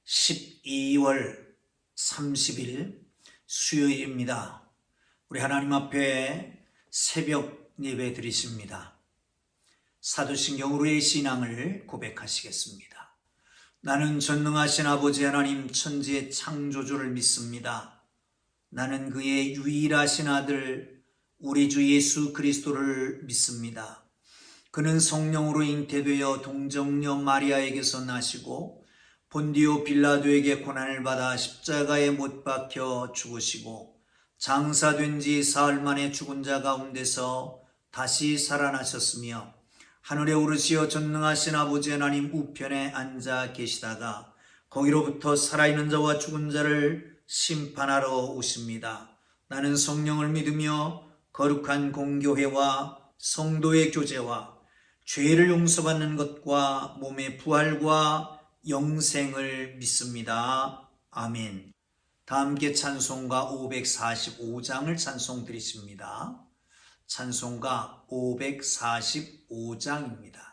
12월 30일 수요일입니다. 우리 하나님 앞에 새벽 예배 드리십니다. 사도신경으로의 신앙을 고백하시겠습니다. 나는 전능하신 아버지 하나님 천지의 창조주를 믿습니다. 나는 그의 유일하신 아들 우리 주 예수 그리스도를 믿습니다. 그는 성령으로 잉태되어 동정녀 마리아에게서 나시고 본디오 빌라도에게 고난을 받아 십자가에 못 박혀 죽으시고 장사된 지 사흘 만에 죽은 자 가운데서 다시 살아나셨으며 하늘에 오르시어 전능하신 아버지 하나님 우편에 앉아 계시다가 거기로부터 살아있는 자와 죽은 자를 심판하러 오십니다. 나는 성령을 믿으며 거룩한 공교회와 성도의 교제와 죄를 용서받는 것과 몸의 부활과 영생을 믿습니다. 아멘. 다 함께 찬송가 545장을 찬송 드리십니다. 찬송가 545장입니다.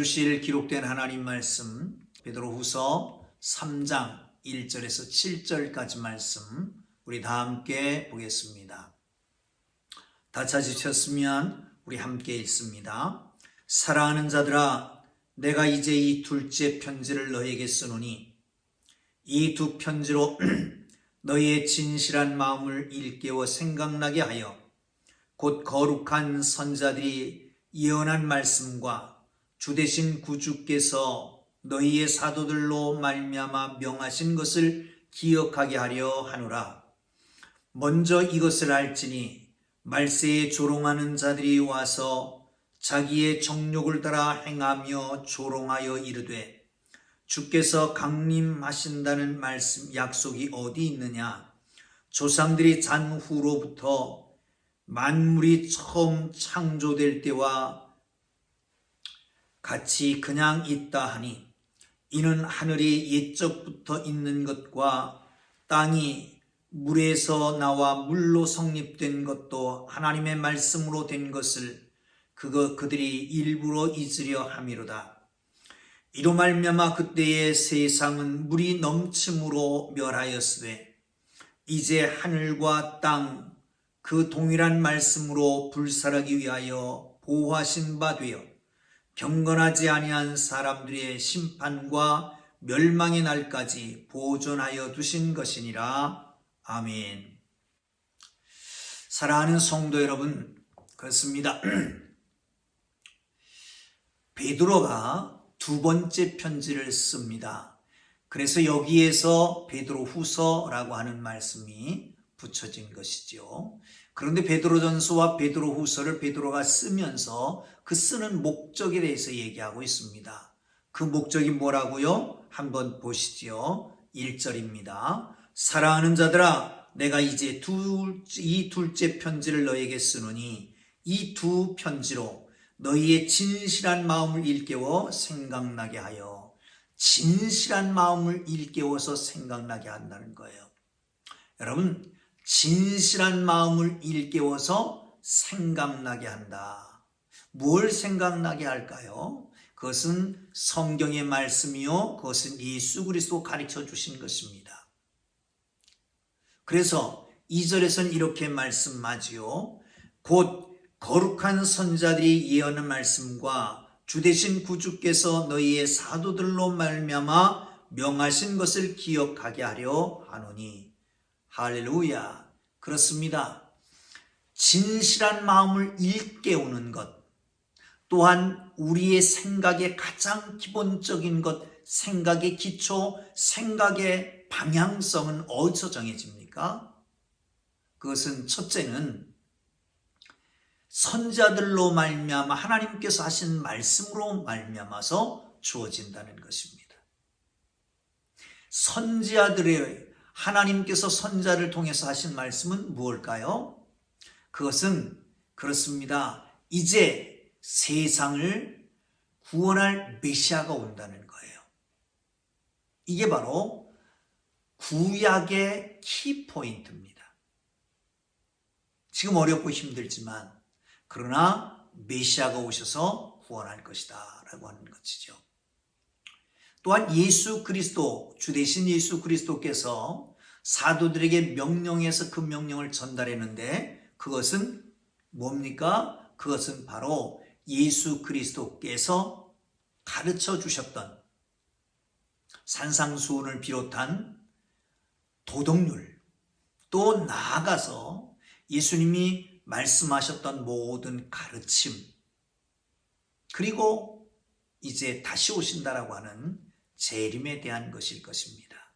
주실 기록된 하나님 말씀 베드로후서 3장 1절에서 7절까지 말씀 우리 다 함께 보겠습니다. 다 찾으셨으면 우리 함께 읽습니다. 사랑하는 자들아, 내가 이제 이 둘째 편지를 너에게 쓰노니 이 두 편지로 너희의 진실한 마음을 일깨워 생각나게 하여 곧 거룩한 선자들이 예언한 말씀과 주 되신 구주께서 너희의 사도들로 말미암아 명하신 것을 기억하게 하려 하노라. 먼저 이것을 알지니 말세에 조롱하는 자들이 와서 자기의 정욕을 따라 행하며 조롱하여 이르되 주께서 강림하신다는 말씀 약속이 어디 있느냐? 조상들이 잔 후로부터 만물이 처음 창조될 때와 같이 그냥 있다 하니 이는 하늘이 옛적부터 있는 것과 땅이 물에서 나와 물로 성립된 것도 하나님의 말씀으로 된 것을 그들이 일부러 잊으려 함이로다. 이로 말미암아 그때의 세상은 물이 넘침으로 멸하였으되 이제 하늘과 땅 그 동일한 말씀으로 불살하기 위하여 보호하신 바 되어 경건하지 아니한 사람들의 심판과 멸망의 날까지 보존하여 두신 것이니라. 아멘. 사랑하는 성도 여러분, 그렇습니다. 베드로가 두 번째 편지를 씁니다. 그래서 여기에서 베드로 후서라고 하는 말씀이 붙여진 것이죠. 그런데 베드로전서와 베드로 후서를 베드로가 쓰면서 그 쓰는 목적에 대해서 얘기하고 있습니다. 그 목적이 뭐라고요? 한번 보시죠. 1절입니다. 사랑하는 자들아, 내가 이제 이 둘째 편지를 너에게 쓰노니 이 두 편지로 너희의 진실한 마음을 일깨워 생각나게 하여, 진실한 마음을 일깨워서 생각나게 한다는 거예요. 여러분, 진실한 마음을 일깨워서 생각나게 한다. 뭘 생각나게 할까요? 그것은 성경의 말씀이요, 그것은 예수 그리스도 가르쳐 주신 것입니다. 그래서 2절에서는 이렇게 말씀하지요. 곧 거룩한 선자들이 예언한 말씀과 주되신 구주께서 너희의 사도들로 말미암아 명하신 것을 기억하게 하려 하노니. 할렐루야. 그렇습니다. 진실한 마음을 일깨우는 것, 또한 우리의 생각의 가장 기본적인 것, 생각의 기초, 생각의 방향성은 어디서 정해집니까? 그것은 첫째는 선자들로 말미암아 하나님께서 하신 말씀으로 말미암아서 주어진다는 것입니다. 선지자들의 하나님께서 선자를 통해서 하신 말씀은 무엇일까요? 그것은 그렇습니다. 이제 세상을 구원할 메시아가 온다는 거예요. 이게 바로 구약의 키포인트입니다. 지금 어렵고 힘들지만 그러나 메시아가 오셔서 구원할 것이다 라고 하는 것이죠. 또한 예수 그리스도, 주 대신 예수 그리스도께서 사도들에게 명령해서 그 명령을 전달했는데 그것은 뭡니까? 그것은 바로 예수 그리스도께서 가르쳐 주셨던 산상수훈을 비롯한 도덕률, 또 나아가서 예수님이 말씀하셨던 모든 가르침, 그리고 이제 다시 오신다라고 하는 재림에 대한 것일 것입니다.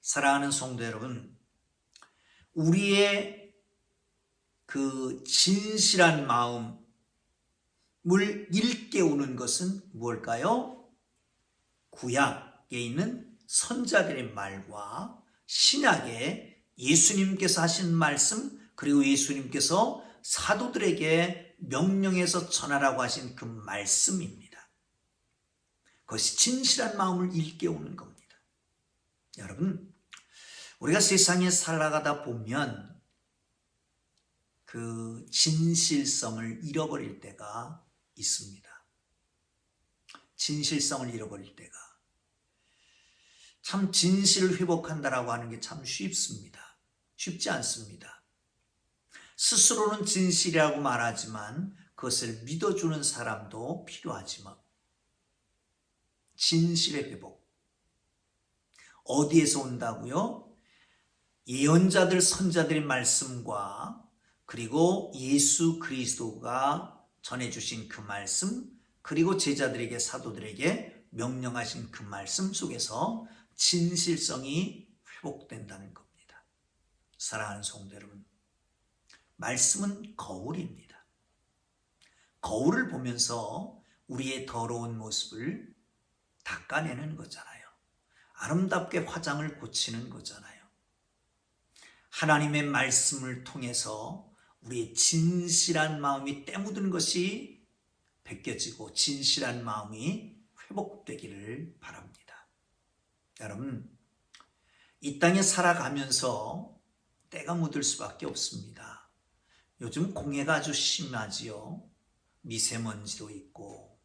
사랑하는 성도 여러분, 우리의 그 진실한 마음을 일깨우는 것은 무엇일까요? 구약에 있는 선자들의 말과 신약에 예수님께서 하신 말씀, 그리고 예수님께서 사도들에게 명령해서 전하라고 하신 그 말씀입니다. 그것이 진실한 마음을 일깨우는 겁니다. 여러분, 우리가 세상에 살아가다 보면 그 진실성을 잃어버릴 때가 있습니다. 진실성을 잃어버릴 때가. 참 진실을 회복한다라고 하는 게 참 쉽습니다. 쉽지 않습니다. 스스로는 진실이라고 말하지만 그것을 믿어주는 사람도 필요하지만 진실의 회복. 어디에서 온다고요? 예언자들, 선자들의 말씀과 그리고 예수 그리스도가 전해주신 그 말씀, 그리고 제자들에게, 사도들에게 명령하신 그 말씀 속에서 진실성이 회복된다는 겁니다. 사랑하는 성도 여러분, 말씀은 거울입니다. 거울을 보면서 우리의 더러운 모습을 닦아내는 거잖아요. 아름답게 화장을 고치는 거잖아요. 하나님의 말씀을 통해서 우리의 진실한 마음이 때묻은 것이 벗겨지고 진실한 마음이 회복되기를 바랍니다. 여러분, 이 땅에 살아가면서 때가 묻을 수밖에 없습니다. 요즘 공해가 아주 심하지요. 미세먼지도 있고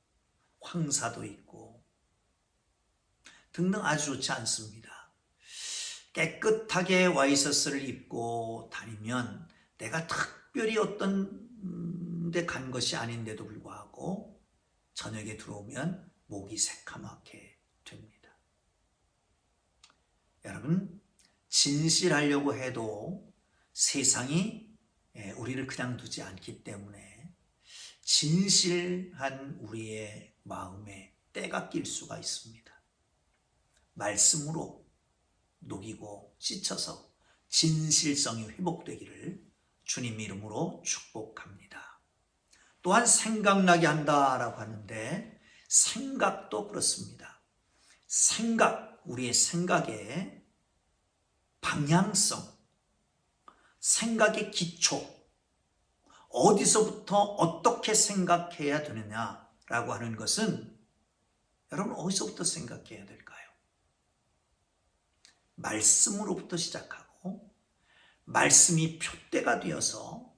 황사도 있고 등등 아주 좋지 않습니다. 깨끗하게 와이셔츠를 입고 다니면 내가 특별히 어떤 데 간 것이 아닌데도 불구하고 저녁에 들어오면 목이 새카맣게 됩니다. 여러분, 진실하려고 해도 세상이 우리를 그냥 두지 않기 때문에 진실한 우리의 마음에 때가 낄 수가 있습니다. 말씀으로 녹이고 씻어서 진실성이 회복되기를 주님 이름으로 축복합니다. 또한 생각나게 한다라고 하는데 생각도 그렇습니다. 우리의 생각의 방향성, 생각의 기초, 어디서부터 어떻게 생각해야 되느냐라고 하는 것은 여러분 어디서부터 생각해야 될까요? 말씀으로부터 시작하고 말씀이 표대가 되어서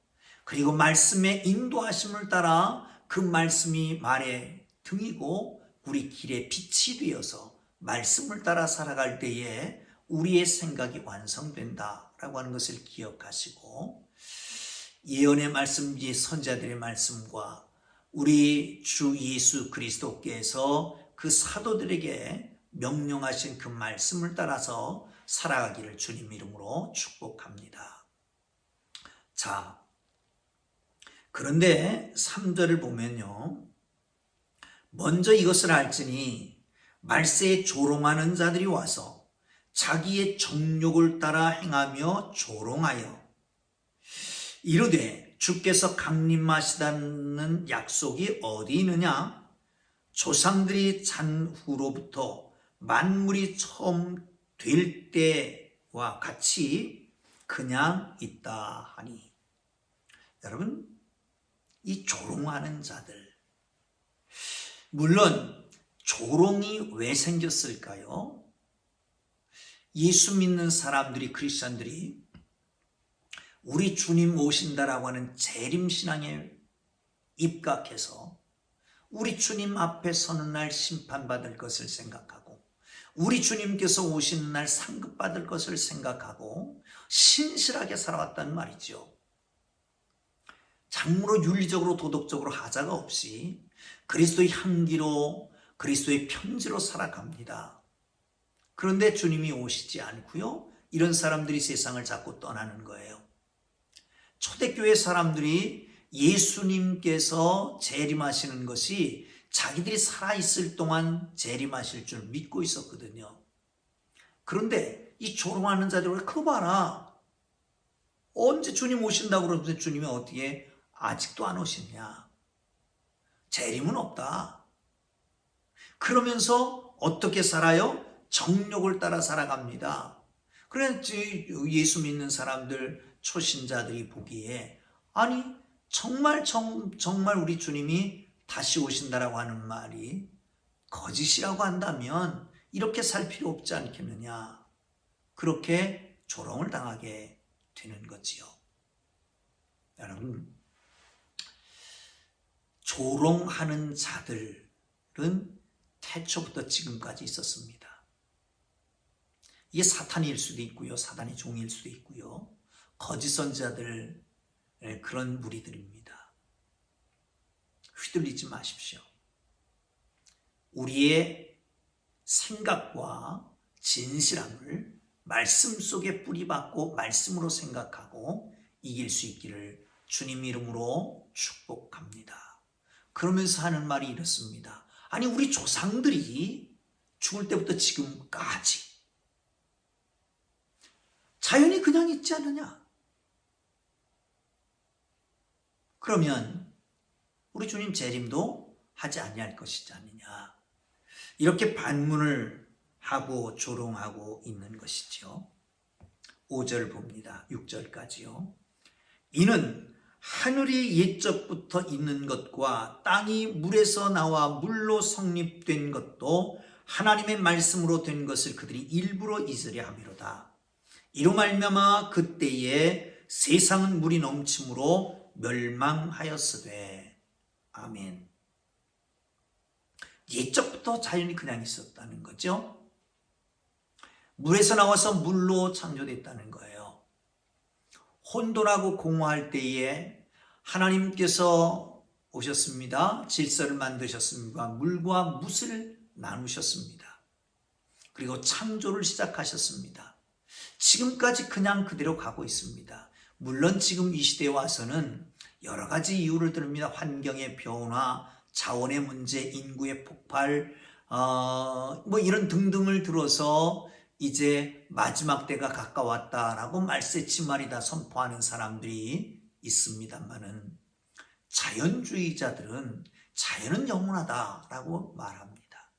그리고 말씀의 인도하심을 따라 그 말씀이 말의 등이고 우리 길의 빛이 되어서 말씀을 따라 살아갈 때에 우리의 생각이 완성된다라고 하는 것을 기억하시고 예언의 말씀, 선지자들의 말씀과 우리 주 예수 그리스도께서 그 사도들에게 명령하신 그 말씀을 따라서 살아가기를 주님 이름으로 축복합니다. 자, 그런데 3절을 보면요. 먼저 이것을 알지니 말세에 조롱하는 자들이 와서 자기의 정욕을 따라 행하며 조롱하여 이르되 주께서 강림하시다는 약속이 어디 있느냐? 조상들이 잔 후로부터 만물이 처음 될 때와 같이 그냥 있다 하니. 여러분, 이 조롱하는 자들, 물론 조롱이 왜 생겼을까요? 예수 믿는 사람들이, 크리스천들이 우리 주님 오신다라고 하는 재림신앙에 입각해서 우리 주님 앞에 서는 날 심판받을 것을 생각하고 우리 주님께서 오시는 날 상급받을 것을 생각하고 신실하게 살아왔단 말이죠. 장므로 윤리적으로 도덕적으로 하자가 없이 그리스도의 향기로 그리스도의 편지로 살아갑니다. 그런데 주님이 오시지 않고요. 이런 사람들이 세상을 자꾸 떠나는 거예요. 초대교회 사람들이 예수님께서 재림하시는 것이 자기들이 살아있을 동안 재림하실 줄 믿고 있었거든요. 그런데 이 조롱하는 자들을 그거 봐라. 언제 주님 오신다고 그러는데 주님이 어떻게 아직도 안 오시냐. 재림은 없다. 그러면서 어떻게 살아요? 정욕을 따라 살아갑니다. 그래서 예수 믿는 사람들, 초신자들이 보기에 아니 정말 우리 주님이 다시 오신다라고 하는 말이 거짓이라고 한다면 이렇게 살 필요 없지 않겠느냐. 그렇게 조롱을 당하게 되는 거지요. 여러분, 조롱하는 자들은 태초부터 지금까지 있었습니다. 이게 사탄일 수도 있고요. 사단의 종일 수도 있고요. 거짓 선지자들 그런 무리들입니다. 휘둘리지 마십시오. 우리의 생각과 진실함을 말씀 속에 뿌리박고 말씀으로 생각하고 이길 수 있기를 주님 이름으로 축복합니다. 그러면서 하는 말이 이렇습니다. 아니 우리 조상들이 죽을 때부터 지금까지 자연히 그냥 있지 않느냐? 그러면 우리 주님 재림도 하지 아니할 것이지 않느냐? 이렇게 반문을 하고 조롱하고 있는 것이죠. 5절 봅니다. 6절까지요. 이는 하늘이 옛적부터 있는 것과 땅이 물에서 나와 물로 성립된 것도 하나님의 말씀으로 된 것을 그들이 일부러 잊으려 함이로다. 이로 말미암아 그때에 세상은 물이 넘침으로 멸망하였으되. 아멘. 옛적부터 자연이 그냥 있었다는 거죠. 물에서 나와서 물로 창조됐다는 거예요. 혼돈하고 공허할 때에 하나님께서 오셨습니다. 질서를 만드셨습니다. 물과 뭇을 나누셨습니다. 그리고 창조를 시작하셨습니다. 지금까지 그냥 그대로 가고 있습니다. 물론 지금 이 시대에 와서는 여러 가지 이유를 듭니다. 환경의 변화, 자원의 문제, 인구의 폭발, 뭐 이런 등등을 들어서 이제 마지막 때가 가까웠다라고 말세치말이다 선포하는 사람들이 있습니다만은 자연주의자들은 자연은 영원하다라고 말합니다.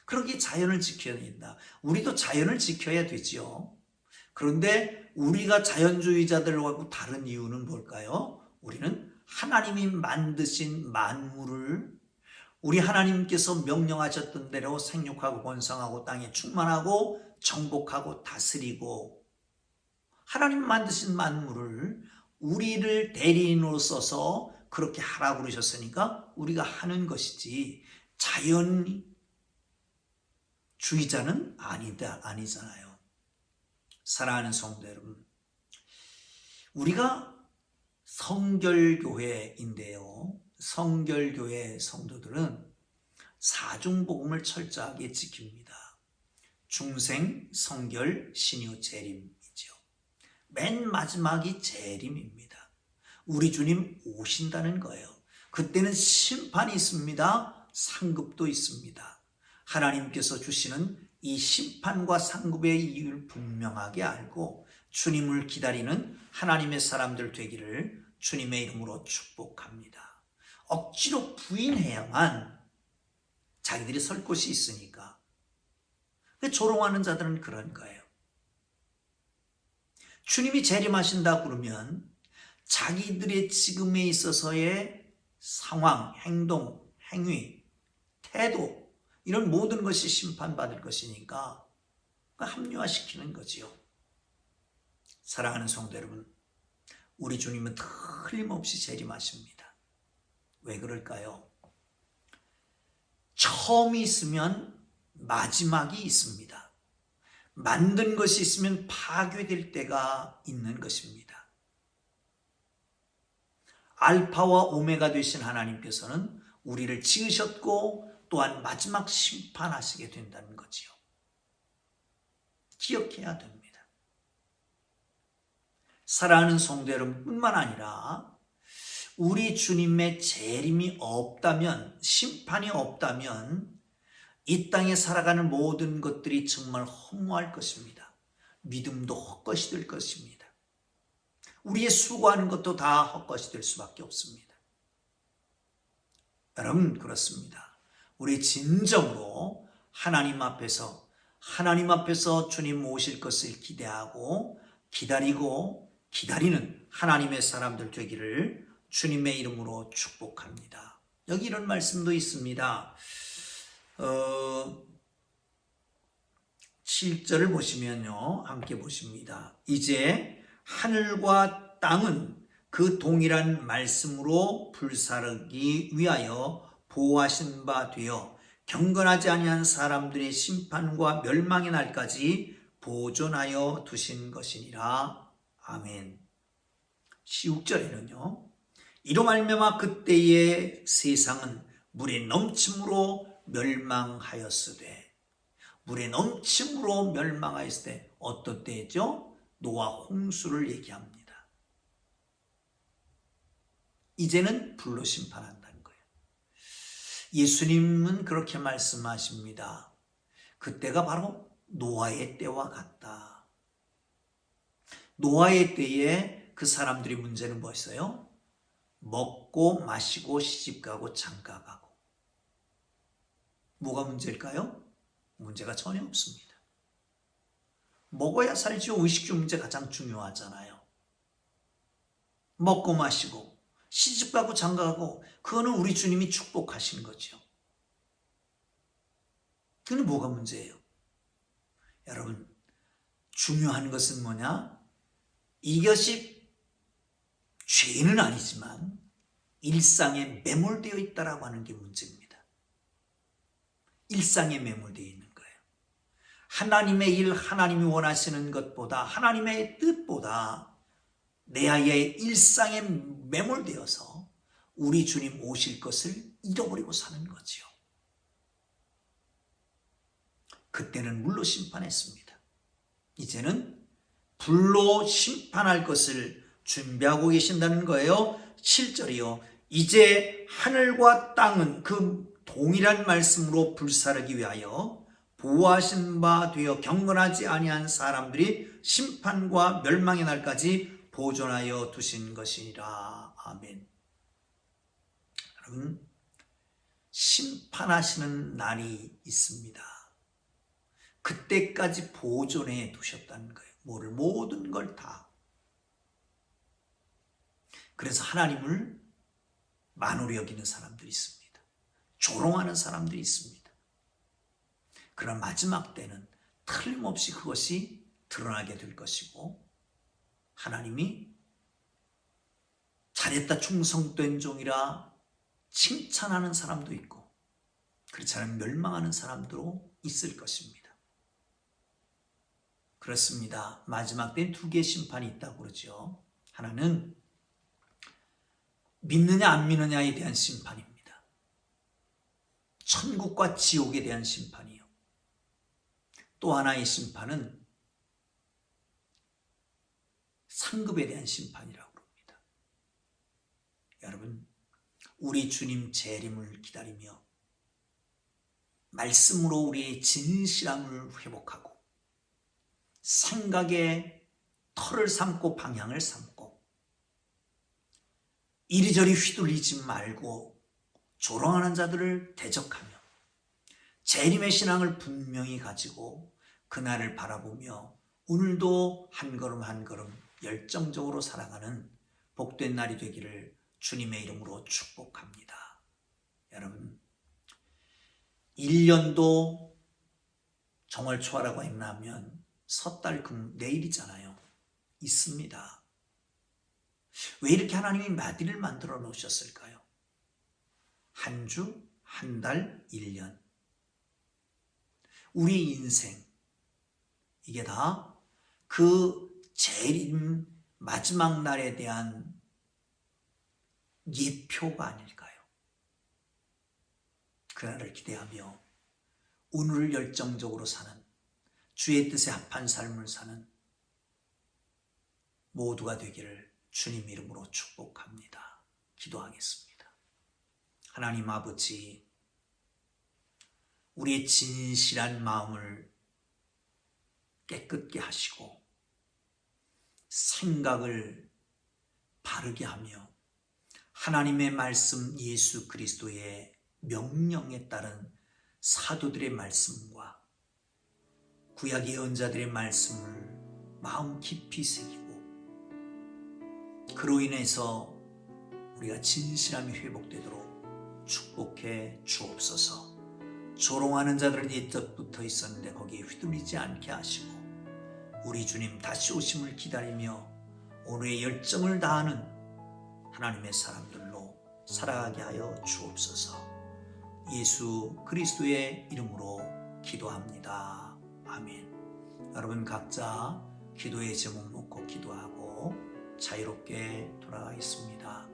그러기에 자연을 지켜야 된다. 우리도 자연을 지켜야 되지요. 그런데 우리가 자연주의자들하고 다른 이유는 뭘까요? 우리는 하나님이 만드신 만물을 우리 하나님께서 명령하셨던 대로 생육하고 번성하고 땅에 충만하고 정복하고 다스리고 하나님 만드신 만물을 우리를 대리인으로 써서 그렇게 하라고 그러셨으니까 우리가 하는 것이지 자연주의자는 아니잖아요. 사랑하는 성도 여러분, 우리가 성결교회인데요. 성결교회 성도들은 사중복음을 철저하게 지킵니다. 중생, 성결, 신유, 재림이죠. 맨 마지막이 재림입니다. 우리 주님 오신다는 거예요. 그때는 심판이 있습니다. 상급도 있습니다. 하나님께서 주시는 이 심판과 상급의 이유를 분명하게 알고 주님을 기다리는 하나님의 사람들 되기를 주님의 이름으로 축복합니다. 억지로 부인해야만 자기들이 설 곳이 있으니까. 조롱하는 자들은 그런 거예요. 주님이 재림하신다 그러면 자기들의 지금에 있어서의 상황, 행동, 행위, 태도 이런 모든 것이 심판받을 것이니까 합리화시키는 거지요. 사랑하는 성도 여러분, 우리 주님은 틀림없이 재림하십니다. 왜 그럴까요? 처음이 있으면 마지막이 있습니다. 만든 것이 있으면 파괴될 때가 있는 것입니다. 알파와 오메가 되신 하나님께서는 우리를 지으셨고 또한 마지막 심판하시게 된다는 거지요. 기억해야 됩니다. 사랑하는 성도 여러분뿐만 아니라 우리 주님의 재림이 없다면, 심판이 없다면 이 땅에 살아가는 모든 것들이 정말 허무할 것입니다. 믿음도 헛것이 될 것입니다. 우리의 수고하는 것도 다 헛것이 될 수밖에 없습니다. 여러분, 그렇습니다. 우리 진정으로 하나님 앞에서 주님 오실 것을 기대하고 기다리는 하나님의 사람들 되기를 주님의 이름으로 축복합니다. 여기 이런 말씀도 있습니다. 7절을 보시면요, 함께 보십니다. 이제 하늘과 땅은 그 동일한 말씀으로 불사르기 위하여 보호하신 바 되어 경건하지 아니한 사람들의 심판과 멸망의 날까지 보존하여 두신 것이니라. 아멘. 16절에는요, 이로 말미암아 그때의 세상은 물의 넘침으로 멸망하였으되, 물의 넘침으로 멸망하였을 때 어떤 때죠? 노아 홍수를 얘기합니다. 이제는 불로 심판한다는 거예요. 예수님은 그렇게 말씀하십니다. 그때가 바로 노아의 때와 같다. 노아의 때에 그 사람들의 문제는 뭐였어요? 먹고 마시고 시집가고 장가가고. 뭐가 문제일까요? 문제가 전혀 없습니다. 먹어야 살지요. 의식주 문제 가장 중요하잖아요. 먹고 마시고 시집가고 장가가고, 그거는 우리 주님이 축복하신 거죠. 그건 뭐가 문제예요? 여러분, 중요한 것은 뭐냐? 이것이 죄는 아니지만 일상에 매몰되어 있다라고 하는 게 문제입니다. 일상에 매몰되어 있는 거예요. 하나님의 일, 하나님이 원하시는 것보다, 하나님의 뜻보다 내 아이의 일상에 매몰되어서 우리 주님 오실 것을 잃어버리고 사는 거지요. 그때는 물로 심판했습니다. 이제는 불로 심판할 것을 준비하고 계신다는 거예요. 7절이요. 이제 하늘과 땅은 그 동일한 말씀으로 불사르기 위하여 보호하신 바 되어 경건하지 아니한 사람들이 심판과 멸망의 날까지 보존하여 두신 것이니라. 아멘. 여러분, 심판하시는 날이 있습니다. 그때까지 보존해 두셨다는 거예요. 뭐를? 모든 걸 다. 그래서 하나님을 만홀히 여기는 사람들이 있습니다. 조롱하는 사람들이 있습니다. 그러나 마지막 때는 틀림없이 그것이 드러나게 될 것이고, 하나님이 잘했다 충성된 종이라 칭찬하는 사람도 있고, 그렇지 않으면 멸망하는 사람도 있을 것입니다. 그렇습니다. 마지막 때는 두 개의 심판이 있다고 그러죠. 하나는 믿느냐 안 믿느냐에 대한 심판입니다. 천국과 지옥에 대한 심판이요. 또 하나의 심판은 상급에 대한 심판이라고 합니다. 여러분, 우리 주님 재림을 기다리며 말씀으로 우리의 진실함을 회복하고 생각에 털을 삼고 방향을 삼고 이리저리 휘둘리지 말고 조롱하는 자들을 대적하며 재림의 신앙을 분명히 가지고 그날을 바라보며 오늘도 한 걸음 한 걸음 열정적으로 살아가는 복된 날이 되기를 주님의 이름으로 축복합니다. 여러분, 1년도 정월 초하라고 했나면 섣달 금 내일이잖아요. 있습니다. 왜 이렇게 하나님이 마디를 만들어 놓으셨을까요? 한 주, 한 달, 1년. 우리 인생, 이게 다 그 재림 마지막 날에 대한 예표가 아닐까요? 그날을 기대하며 오늘을 열정적으로 사는, 주의 뜻에 합한 삶을 사는 모두가 되기를 주님 이름으로 축복합니다. 기도하겠습니다. 하나님 아버지, 우리의 진실한 마음을 깨끗게 하시고 생각을 바르게 하며 하나님의 말씀 예수 그리스도의 명령에 따른 사도들의 말씀과 구약 예언자들의 말씀을 마음 깊이 새기고 그로 인해서 우리가 진실함이 회복되도록 축복해 주옵소서. 조롱하는 자들은 옛적부터 있었는데 거기에 휘둘리지 않게 하시고 우리 주님 다시 오심을 기다리며 오늘의 열정을 다하는 하나님의 사람들로 살아가게 하여 주옵소서. 예수 그리스도의 이름으로 기도합니다. 아멘. 여러분 각자 기도의 제목 놓고 기도하고 자유롭게 돌아가겠습니다.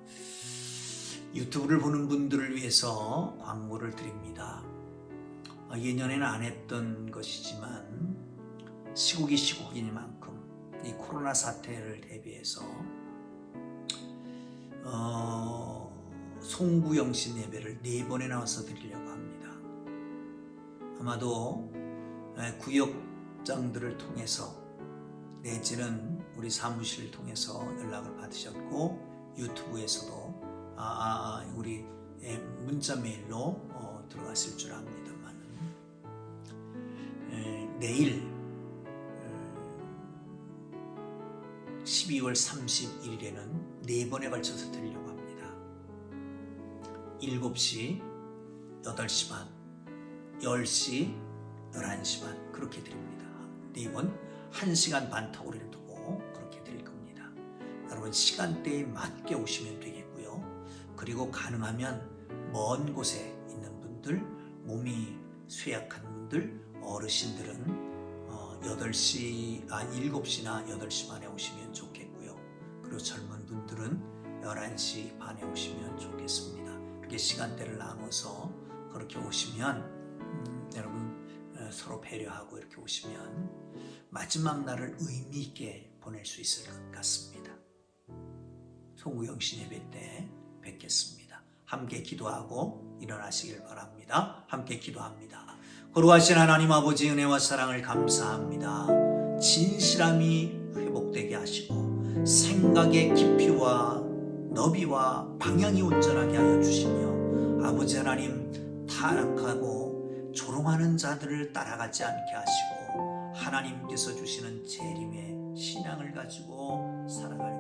유튜브를 보는 분들을 위해서 광고를 드립니다. 예년에는 안 했던 것이지만 시국이 시국이니만큼 이 코로나 사태를 대비해서 송구영신 예배를 4번에 나와서 드리려고 합니다. 아마도 구역장들을 통해서 내지는 우리 사무실을 통해서 연락을 받으셨고 유튜브에서도 우리 문자 메일로 들어갔을 줄 압니다만 내일 12월 31일에는 4번에 걸쳐서 드리려고 합니다. 7시, 8시 반, 10시, 11시 반 그렇게 드립니다. 4번 1시간 반 터울을 두고 그렇게 드릴 겁니다. 여러분 시간대에 맞게 오시면 되겠고요. 그리고 가능하면 먼 곳에 있는 분들, 몸이 쇠약한 분들, 어르신들은 8시, 7시나 8시 반에 오시면 좋겠고요. 그리고 젊은 분들은 11시 반에 오시면 좋겠습니다. 이렇게 시간대를 나눠서 그렇게 오시면 여러분 서로 배려하고 이렇게 오시면 마지막 날을 의미 있게 보낼 수 있을 것 같습니다. 송구영신 예배 때 뵙겠습니다. 함께 기도하고 일어나시길 바랍니다. 함께 기도합니다. 거룩하신 하나님 아버지 은혜와 사랑을 감사합니다. 진실함이 회복되게 하시고 생각의 깊이와 너비와 방향이 온전하게 하여 주시며 아버지 하나님 타락하고 조롱하는 자들을 따라가지 않게 하시고 하나님께서 주시는 재림의 신앙을 가지고 살아가는